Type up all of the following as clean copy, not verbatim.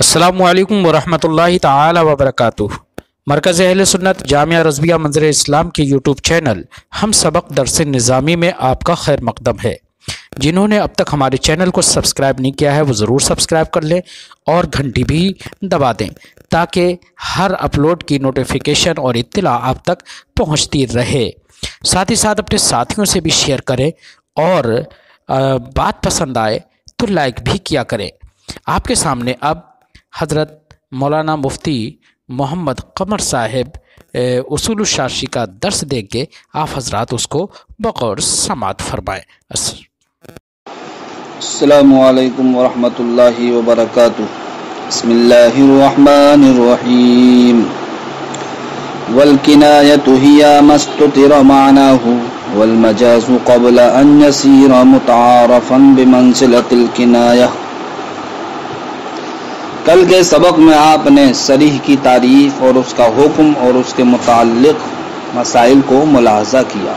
السلام علیکم ورحمۃ اللہ تعالی وبرکاتہ۔ مرکز اہل سنت جامعہ رضویہ منظر اسلام کے یوٹیوب چینل ہم سبق درس نظامی میں آپ کا خیر مقدم ہے۔ جنہوں نے اب تک ہمارے چینل کو سبسکرائب نہیں کیا ہے وہ ضرور سبسکرائب کر لیں اور گھنٹی بھی دبا دیں تاکہ ہر اپلوڈ کی نوٹیفیکیشن اور اطلاع آپ تک پہنچتی رہے۔ ساتھ ہی ساتھ اپنے ساتھیوں سے بھی شیئر کریں اور بات پسند آئے تو لائک بھی کیا کریں۔ آپ کے سامنے اب حضرت مولانا مفتی محمد قمر صاحب اصول الشاشی کا درس دیں گے، آپ حضرات اس کو بغور سماعت فرمائیں۔ السلام علیکم ورحمۃ اللہ وبرکاتہ۔ بسم اللہ الرحمن الرحیم۔ والکنایۃ ہی ما استتر معناہ والمجاز قبل ان یصیر متعارفا بمنزلۃ الکنایہ۔ کل کے سبق میں آپ نے صریح کی تعریف اور اس کا حکم اور اس کے متعلق مسائل کو ملاحظہ کیا۔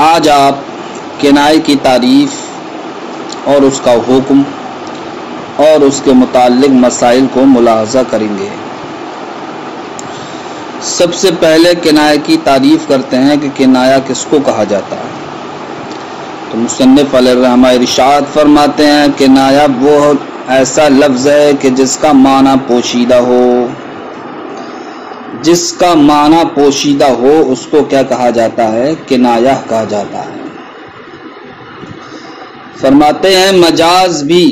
آج آپ کنایہ کی تعریف اور اس کا حکم اور اس کے متعلق مسائل کو ملاحظہ کریں گے۔ سب سے پہلے کنایہ کی تعریف کرتے ہیں کہ کنایہ کس کو کہا جاتا ہے۔ تو مصنف علیہ الرحمہ ارشاد فرماتے ہیں کنایہ وہ ایسا لفظ ہے کہ جس کا معنی پوشیدہ ہو۔ جس کا معنی پوشیدہ ہو اس کو کیا کہا جاتا ہے؟ کنایہ کہا جاتا ہے۔ فرماتے ہیں مجاز بھی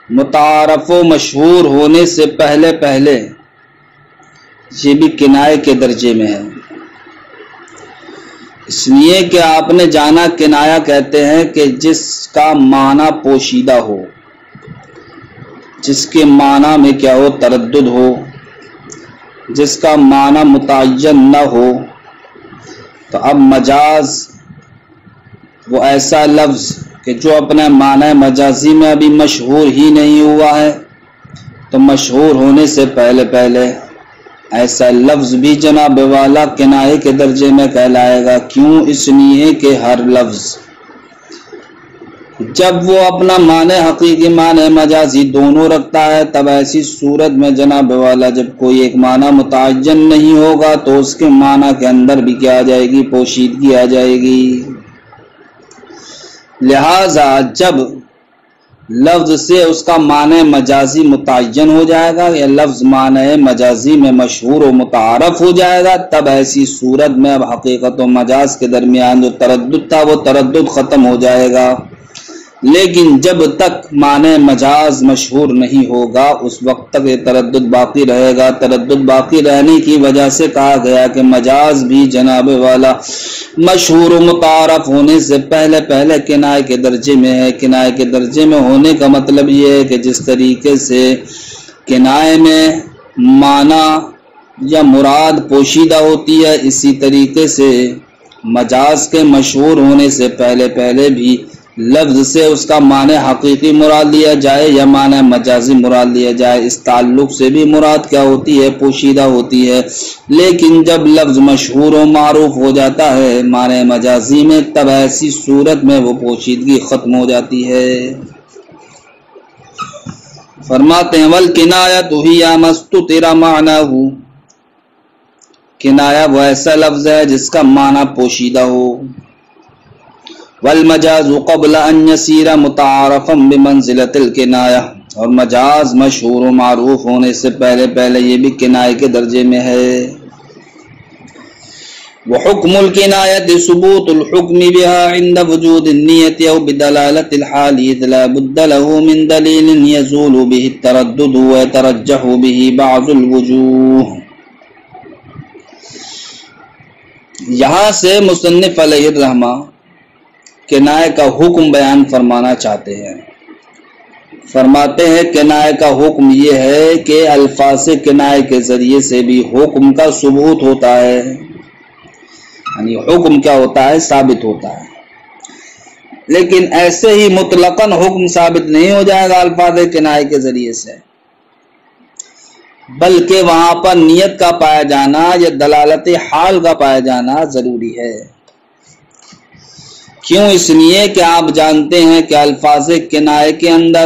متعارف و مشہور ہونے سے پہلے یہ بھی کنایہ کے درجے میں ہے، اس لیے کہ آپ نے جانا کنایہ کہتے ہیں کہ جس کا معنی پوشیدہ ہو، جس کے معنی میں کیا ہو؟ تردد ہو، جس کا معنی متعین نہ ہو۔ تو اب مجاز وہ ایسا لفظ کہ جو اپنے معنی مجازی میں ابھی مشہور ہی نہیں ہوا ہے، تو مشہور ہونے سے پہلے ایسا لفظ بھی جناب والا کنایہ کے درجے میں کہلائے گا۔ کیوں؟ اس لیے کہ ہر لفظ جب وہ اپنا معنی حقیقی معنی مجازی دونوں رکھتا ہے، تب ایسی صورت میں جناب والا جب کوئی ایک معنی متعین نہیں ہوگا تو اس کے معنی کے اندر بھی کیا آ جائے گی؟ پوشیدگی آ جائے گی۔ لہذا جب لفظ سے اس کا معنی مجازی متعین ہو جائے گا یا لفظ معنی مجازی میں مشہور و متعارف ہو جائے گا، تب ایسی صورت میں اب حقیقت و مجاز کے درمیان جو تردد تھا وہ تردد ختم ہو جائے گا۔ لیکن جب تک معنی مجاز مشہور نہیں ہوگا اس وقت تک یہ تردد باقی رہے گا۔ تردد باقی رہنے کی وجہ سے کہا گیا کہ مجاز بھی جناب والا مشہور و متعارف ہونے سے پہلے کنایہ کے درجے میں ہے۔ کنایہ کے درجے میں ہونے کا مطلب یہ ہے کہ جس طریقے سے کنایہ میں معنی یا مراد پوشیدہ ہوتی ہے، اسی طریقے سے مجاز کے مشہور ہونے سے پہلے بھی لفظ سے اس کا معنی حقیقی مراد لیا جائے یا معنی مجازی مراد لیا جائے، اس تعلق سے بھی مراد کیا ہوتی ہے؟ پوشیدہ ہوتی ہے۔ لیکن جب لفظ مشہور و معروف ہو جاتا ہے معنی مجازی میں، تب ایسی صورت میں وہ پوشیدگی ختم ہو جاتی ہے۔ فرماتے ہیں والکنایۃ ہی ما استتر معناہ، کنایہ وہ ایسا لفظ ہے جس کا معنی پوشیدہ ہو۔ والمجاز قبل ان یصیر متعارفا بمنزلۃ الکنایہ، اور مجاز مشہور و معروف ہونے سے پہلے یہ بھی کنایہ کے درجے میں ہے۔ وحکم الکنایۃ ثبوت الحکم بها عند وجود النیۃ او بدلالۃ الحال اذ لا بد له من دلیل یزول به التردد ويترجح به بعض الوجوہ۔ یہاں سے مصنف علیہ الرحمہ کنایہ کا حکم بیان فرمانا چاہتے ہیں۔ فرماتے ہیں کنایہ کا حکم یہ ہے کہ الفاظ کنایہ کے ذریعے سے بھی حکم کا ثبوت ہوتا ہے، یعنی حکم کیا ہوتا ہے؟ ثابت ہوتا ہے۔ لیکن ایسے ہی مطلقاً حکم ثابت نہیں ہو جائے گا الفاظ کنایہ کے ذریعے سے، بلکہ وہاں پر نیت کا پایا جانا یا دلالت حال کا پایا جانا ضروری ہے۔ کیوں؟ اس لیے کہ آپ جانتے ہیں کہ الفاظ کنایہ کے اندر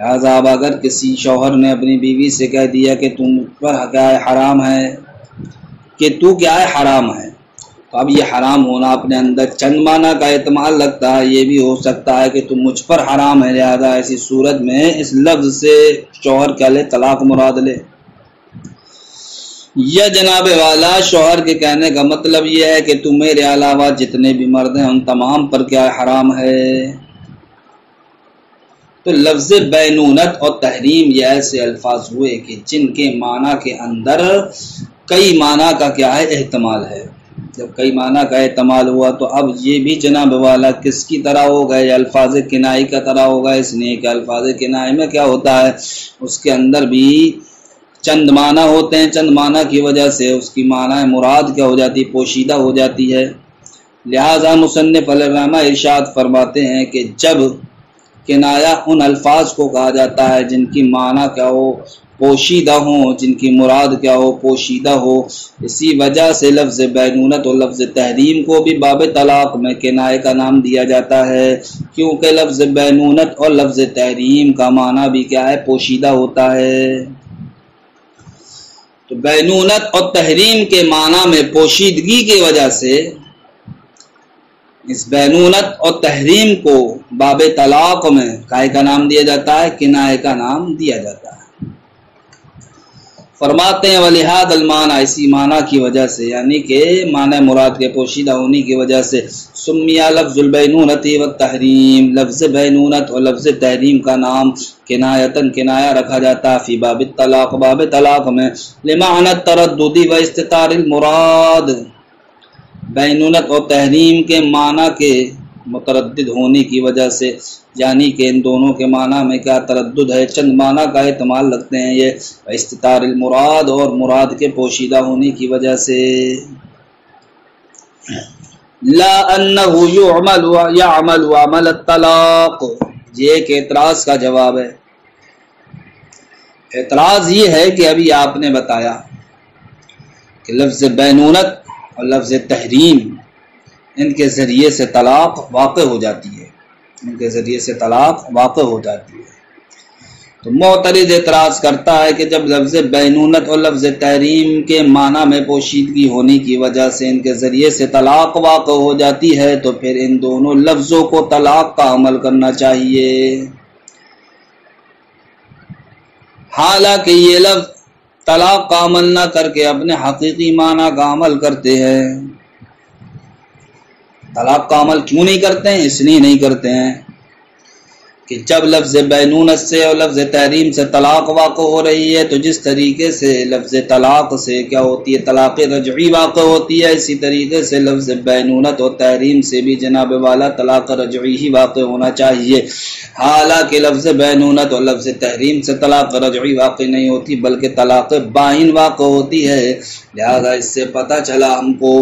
لہٰذا اب اگر کسی شوہر نے اپنی بیوی سے کہہ دیا کہ تم پر کیا ہے حرام ہے، کہ تو کیا ہے حرام ہے، تو اب یہ حرام ہونا اپنے اندر چند معنی کا احتمال رکھتا ہے۔ یہ بھی ہو سکتا ہے کہ تم مجھ پر حرام ہے، لہذا ایسی صورت میں اس لفظ سے شوہر کیا لے، طلاق مراد لے۔ یا جناب والا شوہر کے کہنے کا مطلب یہ ہے کہ تم میرے علاوہ جتنے بھی مرد ہیں ان تمام پر کیا حرام ہے۔ تو لفظ بینونت اور تحریم یہ ایسے الفاظ ہوئے کہ جن کے معنی کے اندر کئی معنی کا کیا ہے احتمال ہے۔ جب کئی معنی کا احتمال ہوا تو اب یہ بھی جناب والا کس کی طرح ہوگا، یہ الفاظ کنائی کا طرح ہوگا، اس لیے کہ الفاظ کنائی میں کیا ہوتا ہے، اس کے اندر بھی چند معنی ہوتے ہیں، چند معنی کی وجہ سے اس کی معنی مراد کیا ہو جاتی، پوشیدہ ہو جاتی ہے۔ لہذا مصنف علیہ الرحمہ ارشاد فرماتے ہیں کہ جب کنایا ان الفاظ کو کہا جاتا ہے جن کی معنی کیا ہو، پوشیدہ ہوں، جن کی مراد کیا ہو، پوشیدہ ہو، اسی وجہ سے لفظ بینونت اور لفظ تحریم کو بھی باب طلاق میں کنایے کا نام دیا جاتا ہے، کیونکہ لفظ بینونت اور لفظ تحریم کا معنی بھی کیا ہے، پوشیدہ ہوتا ہے۔ تو بینونت اور تحریم کے معنی میں پوشیدگی کی وجہ سے اس بینونت اور تحریم کو باب طلاق میں کائے کا نام دیا جاتا ہے، کنایے کا نام دیا جاتا ہے۔ فرماتے ہیں وَلِهَذَا الْمَعْنَى، اسی معنی کی وجہ سے، یعنی کہ معنی مراد کے پوشیدہ ہونے کی وجہ سے سمیہ لفظ البینونت والتحریم، لفظ بینونت اور لفظ تحریم کا نام کنایتاً کنایہ رکھا جاتا ہے فی باب الطلاق، باب طلاق میں، لمعنی التردد و استتار المراد، بینونت اور تحریم کے معنی کے متردد ہونے کی وجہ سے، یعنی کہ ان دونوں کے معنی میں کیا تردد ہے، چند معنی کا احتمال رکھتے ہیں یہ، استتار المراد اور مراد کے پوشیدہ ہونے کی وجہ سے۔ لا انہ یعمل عمل الطلاق، یہ ایک اعتراض کا جواب ہے۔ اعتراض یہ ہے کہ ابھی آپ نے بتایا کہ لفظ بینونت اور لفظ تحریم ان کے ذریعے سے طلاق واقع ہو جاتی ہے، ان کے ذریعے سے طلاق واقع ہو جاتی ہے۔ تو معترض اعتراض کرتا ہے کہ جب لفظ بینونت اور لفظ تحریم کے معنی میں پوشیدگی ہونے کی وجہ سے ان کے ذریعے سے طلاق واقع ہو جاتی ہے تو پھر ان دونوں لفظوں کو طلاق کا عمل کرنا چاہیے، حالانکہ یہ لفظ طلاق کا عمل نہ کر کے اپنے حقیقی معنی کا عمل کرتے ہیں۔ طلاق کا عمل کیوں نہیں کرتے ہیں؟ اس لیے نہیں کرتے ہیں کہ جب لفظ بینونت سے اور لفظ تحریم سے طلاق واقع ہو رہی ہے تو جس طریقے سے لفظ طلاق سے کیا ہوتی ہے، طلاق رجعی واقع ہوتی ہے، اسی طریقے سے لفظ بینونت اور تحریم سے بھی جناب والا طلاق رجعی ہی واقع ہونا چاہیے، حالانکہ لفظ بینونت اور لفظ تحریم سے طلاق رجعی واقع نہیں ہوتی بلکہ طلاق بائن واقع ہوتی ہے۔ لہذا اس سے پتہ چلا ہم کو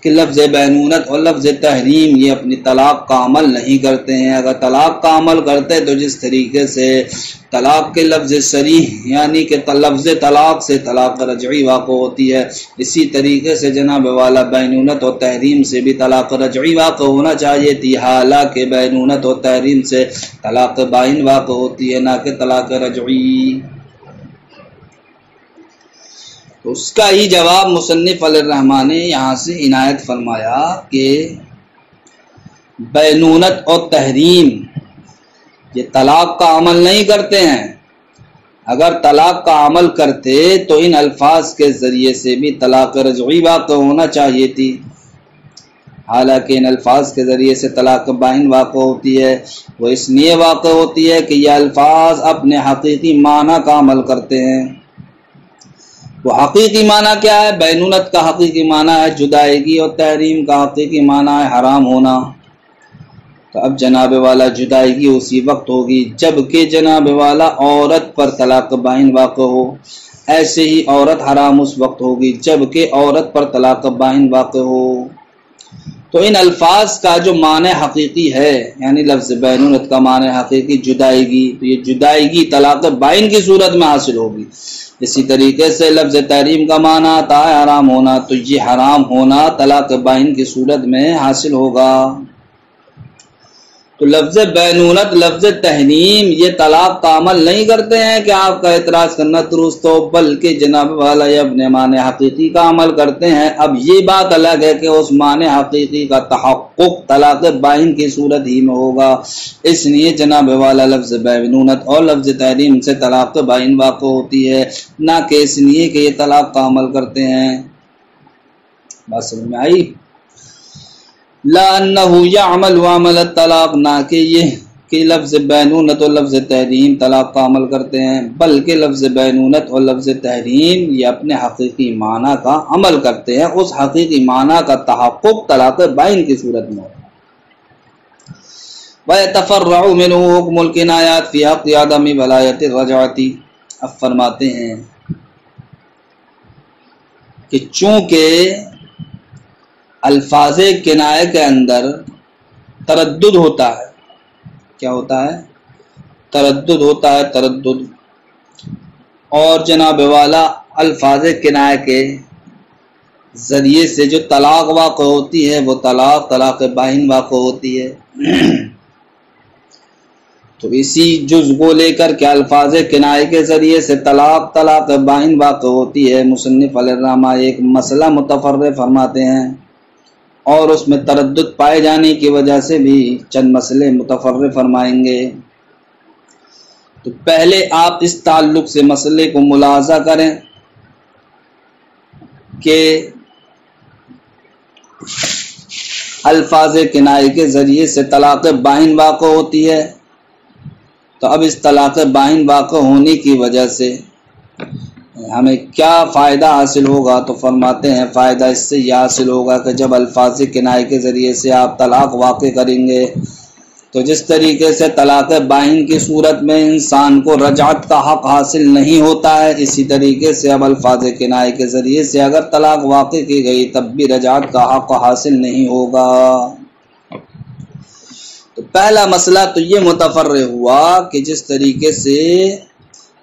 کہ لفظ بینونت اور لفظ تحریم یہ اپنی طلاق کا عمل نہیں کرتے ہیں۔ اگر طلاق کا عمل کرتے تو جس طریقے سے طلاق کے لفظ صریح یعنی کہ لفظ طلاق سے طلاق رجعی واقع ہوتی ہے، اسی طریقے سے جناب والا بینونت اور تحریم سے بھی طلاق رجعی واقع ہونا چاہیے تھی، حالانکہ بینونت اور تحریم سے طلاق بائن واقع ہوتی ہے نہ کہ طلاق رجعی۔ تو اس کا ہی جواب مصنف علیہ الرحمہ نے یہاں سے عنایت فرمایا کہ بینونت اور تحریم یہ طلاق کا عمل نہیں کرتے ہیں، اگر طلاق کا عمل کرتے تو ان الفاظ کے ذریعے سے بھی طلاق رجعی واقع ہونا چاہیے تھی، حالانکہ ان الفاظ کے ذریعے سے طلاق بائن واقع ہوتی ہے۔ وہ اس لیے واقع ہوتی ہے کہ یہ الفاظ اپنے حقیقی معنی کا عمل کرتے ہیں۔ وہ حقیقی معنی کیا ہے؟ بینونت کا حقیقی معنی ہے جدائیگی اور تحریم کا حقیقی معنی ہے حرام ہونا۔ تو اب جناب والا جدائیگی اسی وقت ہوگی جبکہ جناب والا عورت پر طلاق بائن واقع ہو، ایسے ہی عورت حرام اس وقت ہوگی جبکہ عورت پر طلاق بائن واقع ہو۔ تو ان الفاظ کا جو معنی حقیقی ہے یعنی لفظ بینونت کا معنی حقیقی جدائیگی، تو یہ جدائیگی طلاق بائن کی صورت میں حاصل ہوگی۔ اسی طریقے سے لفظ تحریم کا معنی آتا ہے حرام ہونا، تو یہ حرام ہونا طلاق بائن کی صورت میں حاصل ہوگا۔ تو لفظ بینونت، لفظ تحریم یہ طلاق کا عمل نہیں کرتے ہیں کہ آپ کا اعتراض کرنا درست ہو، بلکہ جناب والا یہ اپنے معنی حقیقی کا عمل کرتے ہیں۔ اب یہ بات الگ ہے کہ اس معنی حقیقی کا تحقق طلاق بائن کی صورت ہی میں ہوگا، اس لیے جناب والا لفظ بینونت اور لفظ تحریم سے طلاق بائن واقع ہوتی ہے، نہ کہ اس لیے کہ یہ طلاق کا عمل کرتے ہیں۔ بات سمجھ میں آئی؟ لا انہ یعمل وعمل الطلاق، نہ کہ یہ کہ لفظ بینونت اور لفظ تحریم طلاق کا عمل کرتے ہیں، بلکہ لفظ بینونت اور لفظ تحریم یہ اپنے حقیقی معنی کا عمل کرتے ہیں، اس حقیقی معنی کا تحقق طلاق بائن کی صورت میں ہوتا ہے۔ وَيَتَفَرَّعُ مِنْهُ حُكْمُ الْكِنَایَاتِ فِي حَقِّ عَدَمِ وَلَایَتِ الرَّجْعَةِ۔ اب فرماتے ہیں کہ چونکہ الفاظ کنایہ کے اندر تردد ہوتا ہے، کیا ہوتا ہے؟ تردد ہوتا ہے، تردد، اور جناب والا الفاظ کنایہ کے ذریعے سے جو طلاق واقع ہوتی ہے وہ طلاق بائن واقع ہوتی ہے۔ تو اسی جز کو لے کر کے الفاظ کنایہ کے ذریعے سے طلاق بائن واقع ہوتی ہے۔ مصنف علیہ الرحمہ ایک مسئلہ متفرع فرماتے ہیں اور اس میں تردد پائے جانے کی وجہ سے بھی چند مسئلے متفرع فرمائیں گے۔ تو پہلے آپ اس تعلق سے مسئلے کو ملاحظہ کریں کہ الفاظ کنایہ کے ذریعے سے طلاق بائن واقع ہوتی ہے، تو اب اس طلاق بائن واقع ہونے کی وجہ سے ہمیں کیا فائدہ حاصل ہوگا؟ تو فرماتے ہیں فائدہ اس سے یہ حاصل ہوگا کہ جب الفاظ کنایہ کے ذریعے سے آپ طلاق واقع کریں گے تو جس طریقے سے طلاق بائن کی صورت میں انسان کو رجعت کا حق حاصل نہیں ہوتا ہے، اسی طریقے سے اب الفاظ کنایہ کے ذریعے سے اگر طلاق واقع کی گئی تب بھی رجعت کا حق حاصل نہیں ہوگا۔ تو پہلا مسئلہ تو یہ متفرع ہوا کہ جس طریقے سے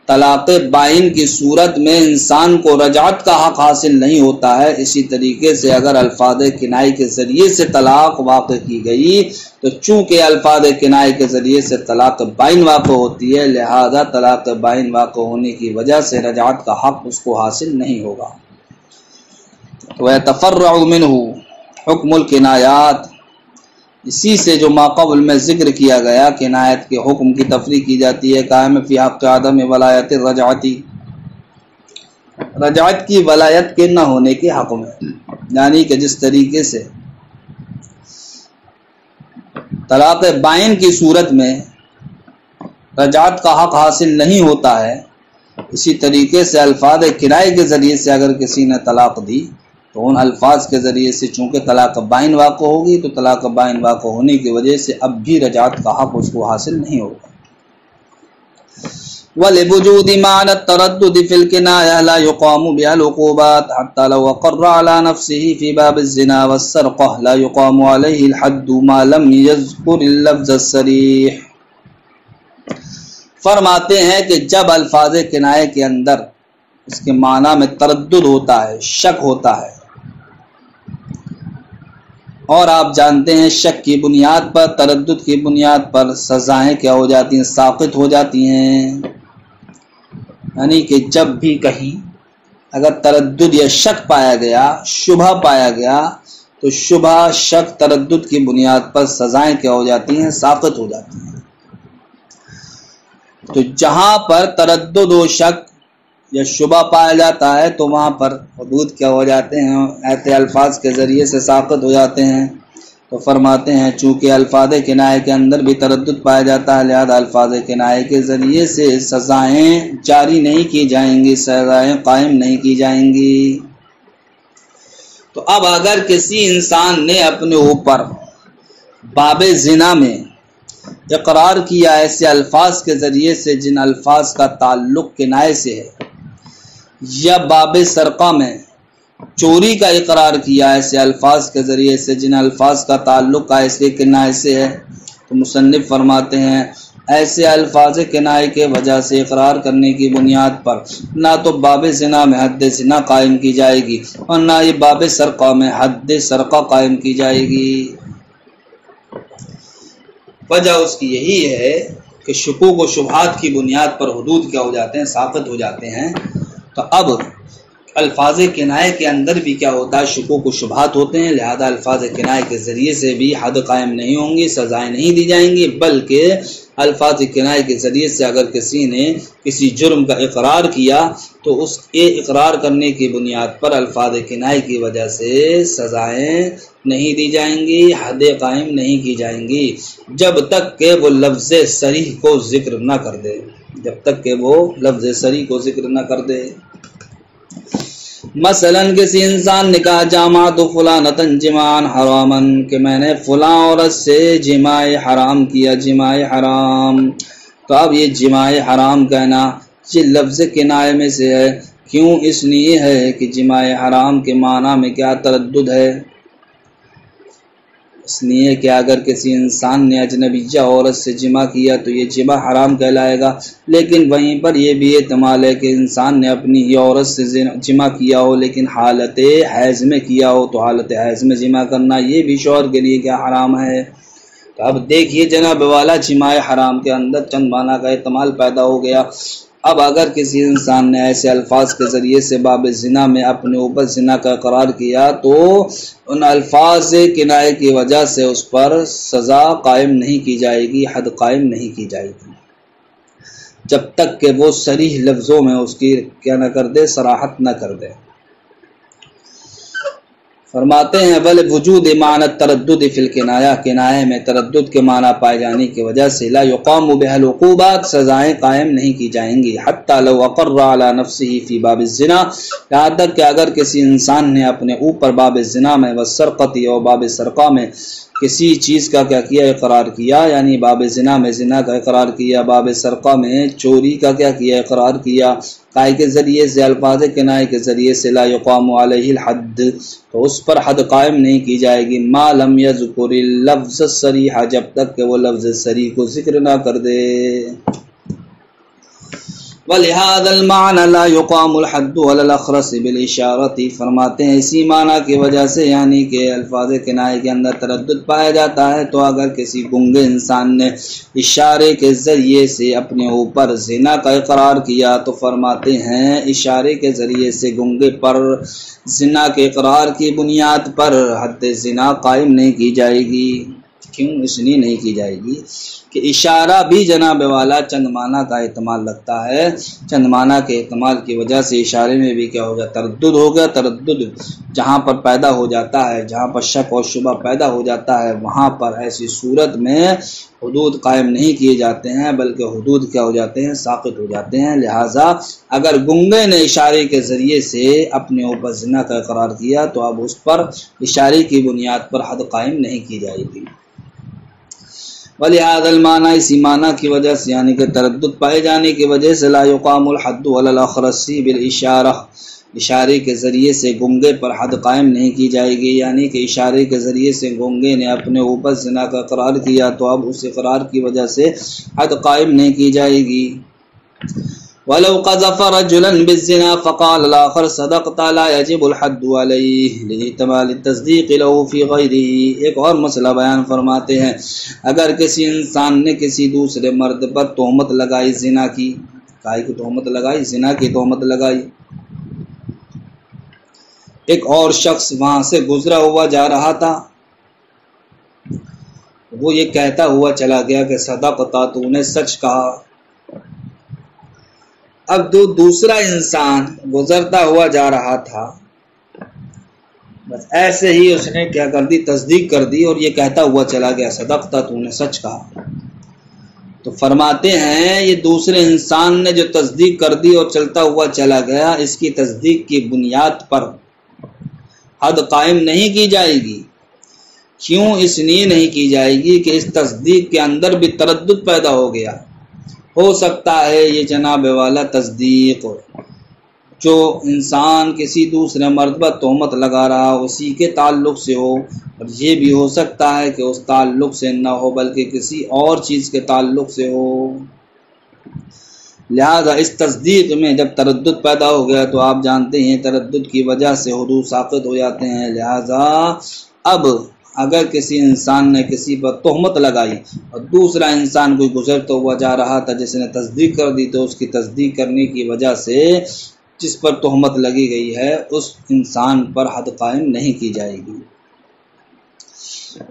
طلاق بائن کی صورت میں انسان کو رجعت کا حق حاصل نہیں ہوتا ہے، اسی طریقے سے اگر الفاظ کنایہ کے ذریعے سے طلاق واقع کی گئی تو چونکہ الفاظ کنایہ کے ذریعے سے طلاق بائن واقع ہوتی ہے، لہذا طلاق بائن واقع ہونے کی وجہ سے رجعت کا حق اس کو حاصل نہیں ہوگا۔ وَيَتَفَرَّعُ مِنْهُ حُكْمُ الْكِنَایَاتِ، اسی سے جو ماقبل میں ذکر کیا گیا کنایت کے حکم کی تفریق کی جاتی ہے، قائم فی حق عدم ولایت الرجعتی، رجعت کی ولایت کے نہ ہونے کے حق میں، یعنی کہ جس طریقے سے طلاق بائن کی صورت میں رجعت کا حق حاصل نہیں ہوتا ہے، اسی طریقے سے الفاظ کنایہ کے ذریعے سے اگر کسی نے طلاق دی تو ان الفاظ کے ذریعے سے چونکہ طلاق بائن واقع ہوگی تو طلاق بائن واقع ہونے کی وجہ سے اب بھی رجعت کا حق اس کو حاصل نہیں ہوگا۔ وَلِوُجُودِ مَعْنَى التَّرَدُّدِ فِي الْكِنَایَةِ لَا يُقَامُ بِهَا الْعُقُوبَاتُ حَتَّى لَوْ أَقَرَّ عَلَى نَفْسِهِ فِي بَابِ الزِّنَا وَالسَّرِقَةِ لَا يُقَامُ عَلَيْهِ الْحَدُّ مَا لَمْ يَذْكُرِ اللَّفْظَ الصَّرِيحَ۔ فرماتے ہیں کہ جب الفاظ کنایہ کے اندر اس کے معنی میں تردد ہوتا ہے، شک ہوتا ہے، اور آپ جانتے ہیں شک کی بنیاد پر، تردد کی بنیاد پر سزائیں کیا ہو جاتی ہیں؟ ساقط ہو جاتی ہیں۔ یعنی کہ جب بھی کہیں اگر تردد یا شک پایا گیا، شبہ پایا گیا، تو شبہ، شک، تردد کی بنیاد پر سزائیں کیا ہو جاتی ہیں؟ ساقط ہو جاتی ہیں۔ تو جہاں پر تردد و شک یا شبہ پایا جاتا ہے تو وہاں پر حدود کیا ہو جاتے ہیں؟ ایسے الفاظ کے ذریعے سے ساقط ہو جاتے ہیں۔ تو فرماتے ہیں چونکہ الفاظ کنایہ کے اندر بھی تردد پایا جاتا ہے، لہذا الفاظ کنایہ کے ذریعے سے سزائیں جاری نہیں کی جائیں گی، سزائیں قائم نہیں کی جائیں گی۔ تو اب اگر کسی انسان نے اپنے اوپر باب زنا میں اقرار کیا ایسے الفاظ کے ذریعے سے جن الفاظ کا تعلق کنایہ سے ہے، یا باب سرقہ میں چوری کا اقرار کیا ایسے الفاظ کے ذریعے سے جن الفاظ کا تعلق ایسے کنایہ سے ہے، تو مصنف فرماتے ہیں ایسے الفاظ کنایہ کے وجہ سے اقرار کرنے کی بنیاد پر نہ تو باب زنا میں حد زنا قائم کی جائے گی اور نہ یہ باب سرقہ میں حد سرقہ قائم کی جائے گی۔ وجہ اس کی یہی ہے کہ شکوک و شبہات کی بنیاد پر حدود کیا ہو جاتے ہیں، ساقط ہو جاتے ہیں۔ تو اب الفاظ کنایہ کے اندر بھی کیا ہوتا ہے، شکوک و شبہات ہوتے ہیں، لہذا الفاظ کنایہ کے ذریعے سے بھی حد قائم نہیں ہوں گی، سزائیں نہیں دی جائیں گی، بلکہ الفاظ کنایہ کے ذریعے سے اگر کسی نے کسی جرم کا اقرار کیا تو اس کے اقرار کرنے کی بنیاد پر الفاظ کنایہ کی وجہ سے سزائیں نہیں دی جائیں گی، حد قائم نہیں کی جائیں گی، جب تک کہ وہ لفظ صریح کو ذکر نہ کر دے، جب تک کہ وہ لفظ صریح کو ذکر نہ کر دے۔ مثلا کسی انسان نے کہا جامعۃ فلانۃ جماعا حراما، کہ میں نے فلاں عورت سے جماع حرام کیا، جماع حرام۔ تو اب یہ جماع حرام کہنا یہ لفظ کنایہ میں سے ہے، کیوں؟ اس لیے ہے کہ جماع حرام کے معنی میں کیا تردد ہے، اس لیے کہ اگر کسی انسان نے اجنبیہ عورت سے جماع کیا تو یہ جماع حرام کہلائے گا، لیکن وہیں پر یہ بھی احتمال ہے کہ انسان نے اپنی ہی عورت سے جماع کیا ہو لیکن حالت حیض میں کیا ہو، تو حالت حیض میں جماع کرنا یہ بھی شوہر کے لیے کیا حرام ہے۔ تو اب دیکھیے جناب والا، جماع حرام کے اندر چند معنی کا احتمال پیدا ہو گیا۔ اب اگر کسی انسان نے ایسے الفاظ کے ذریعے سے باب زنا میں اپنے اوپر زنا کا اقرار کیا تو ان الفاظ کنایہ کی وجہ سے اس پر سزا قائم نہیں کی جائے گی، حد قائم نہیں کی جائے گی، جب تک کہ وہ صریح لفظوں میں اس کی کیا نہ کر دے، صراحت نہ کر دے۔ فرماتے ہیں بل وجود معنی تردد فی الکنایہ، کنایہ میں تردد کے معنی پائے جانے کی وجہ سے لا یقام بها العقوبات، سزائیں قائم نہیں کی جائیں گی، حتی لو اقر علی نفسه فی باب الزنا، یہاں تک کہ اگر کسی انسان نے اپنے اوپر باب الزنا میں والسرقۃ اور باب سرقہ میں کسی چیز کا کیا کیا، اقرار کیا، یعنی باب زنا میں زنا کا اقرار کیا، باب سرقہ میں چوری کا کیا کیا، اقرار کیا، کائے کے ذریعے سے، الفاظ کنایہ کے ذریعے سے لا یقام علیہ الحد، تو اس پر حد قائم نہیں کی جائے گی، ما لم یذکر اللفظ الصریح، جب تک کہ وہ لفظ صریح کو ذکر نہ کر دے۔ وَلِهَذَا الْمَعْنَى لَا يُقَامُ الْحَدُّ عَلَى الْأَخْرَسِ بِالْإِشَارَةِ، فرماتے ہیں اسی معنی کی وجہ سے، یعنی کہ الفاظ کنایہ کے اندر تردد پایا جاتا ہے، تو اگر کسی گنگے انسان نے اشارے کے ذریعے سے اپنے اوپر زنا کا اقرار کیا تو فرماتے ہیں اشارے کے ذریعے سے گنگے پر زنا کے اقرار کی بنیاد پر حد زنا قائم نہیں کی جائے گی۔ کیوں اس لیے نہیں کی جائے گی کہ اشارہ بھی جناب والا چند معنی کا احتمال رکھتا ہے، چند معنی کے احتمال کی وجہ سے اشارے میں بھی کیا ہوگا، تردد ہوگا۔ تردد جہاں پر پیدا ہو جاتا ہے، جہاں پر شک اور شبہ پیدا ہو جاتا ہے، وہاں پر ایسی صورت میں حدود قائم نہیں کیے جاتے ہیں، بلکہ حدود کیا ہو جاتے ہیں، ساقط ہو جاتے ہیں۔ لہٰذا اگر گنگے نے اشارے کے ذریعے سے اپنے اوپر زنا کا اقرار کیا تو اب اس پر اشارے کی بنیاد پر حد قائم نہیں کی جائے گی۔ وَلِهَذَا الْمَعْنَى، اسی معنی کی وجہ سے، یعنی کہ تردد پائے جانے کی وجہ سے لا يقام الحد علی الاخرس بالاشارہ، اشارے کے ذریعے سے گنگے پر حد قائم نہیں کی جائے گی، یعنی کہ اشارے کے ذریعے سے گنگے نے اپنے اوپر زنا کا اقرار کیا تو اب اس اقرار کی وجہ سے حد قائم نہیں کی جائے گی۔ وَلَوْ قَذَفَ رَجُلًا بِالزِّنَا فَقَالَ الْآخَرُ صَدَقْتَ لَا يَجِبُ الْحَدُّ عَلَيْهِ لِاحْتِمَالِ التَّصْدِيقِ لَهُ فِي غَيْرِهِ۔ ایک اور مسئلہ بیان فرماتے ہیں، اگر کسی انسان نے کسی دوسرے مرد پر تہمت لگائی، زنا کی، کائی کی تہمت لگائی، زنا کی تہمت لگائی، ایک اور شخص وہاں سے گزرا ہوا جا رہا تھا، وہ یہ کہتا ہوا چلا گیا کہ صدقتا، تو نے سچ کہا۔ اب دوسرا انسان گزرتا ہوا جا رہا تھا، بس ایسے ہی اس نے کیا کر دی، تصدیق کر دی اور یہ کہتا ہوا چلا گیا صدقتا، تو نے سچ کہا۔ تو فرماتے ہیں یہ دوسرے انسان نے جو تصدیق کر دی اور چلتا ہوا چلا گیا، اس کی تصدیق کی بنیاد پر حد قائم نہیں کی جائے گی۔ کیوں اس لیے نہیں کی جائے گی کہ اس تصدیق کے اندر بھی تردد پیدا ہو گیا، ہو سکتا ہے یہ جناب والا تصدیق جو انسان کسی دوسرے مرد پر تہمت لگا رہا اسی کے تعلق سے ہو، اور یہ بھی ہو سکتا ہے کہ اس تعلق سے نہ ہو بلکہ کسی اور چیز کے تعلق سے ہو۔ لہذا اس تصدیق میں جب تردد پیدا ہو گیا تو آپ جانتے ہیں تردد کی وجہ سے حدود ساقط ہو جاتے ہیں۔ لہذا اب اگر کسی انسان نے کسی پر تہمت لگائی اور دوسرا انسان کوئی گزرتا ہوا جا رہا تھا جس نے تصدیق کر دی تو اس کی تصدیق کرنے کی وجہ سے جس پر تہمت لگی گئی ہے اس انسان پر حد قائم نہیں کی جائے گی۔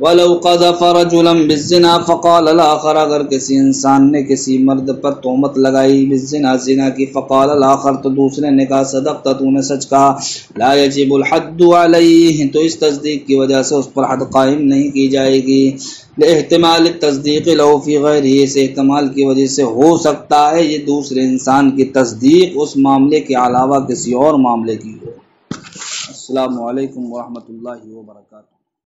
وَلَوْ قَذَفَ رَجُلًا بِالزِّنَا فَقَالَ الْآخَرُ، اگر کسی انسان نے کسی مرد پر تہمت لگائی بالزنا، زنا کی، فقال الآخر، تو دوسرے نے کہا صدقت، تو نے سچ کہا، لا يجب الحد علیہ، تو اس تصدیق کی وجہ سے اس پر حد قائم نہیں کی جائے گی۔ لاحتمال التصدیق له فی غیرہ، اس احتمال کی وجہ سے ہو سکتا ہے یہ دوسرے انسان کی تصدیق اس معاملے کے علاوہ کسی اور معاملے کی ہو۔ السلام علیکم ورحمۃ اللہ وبرکاتہ۔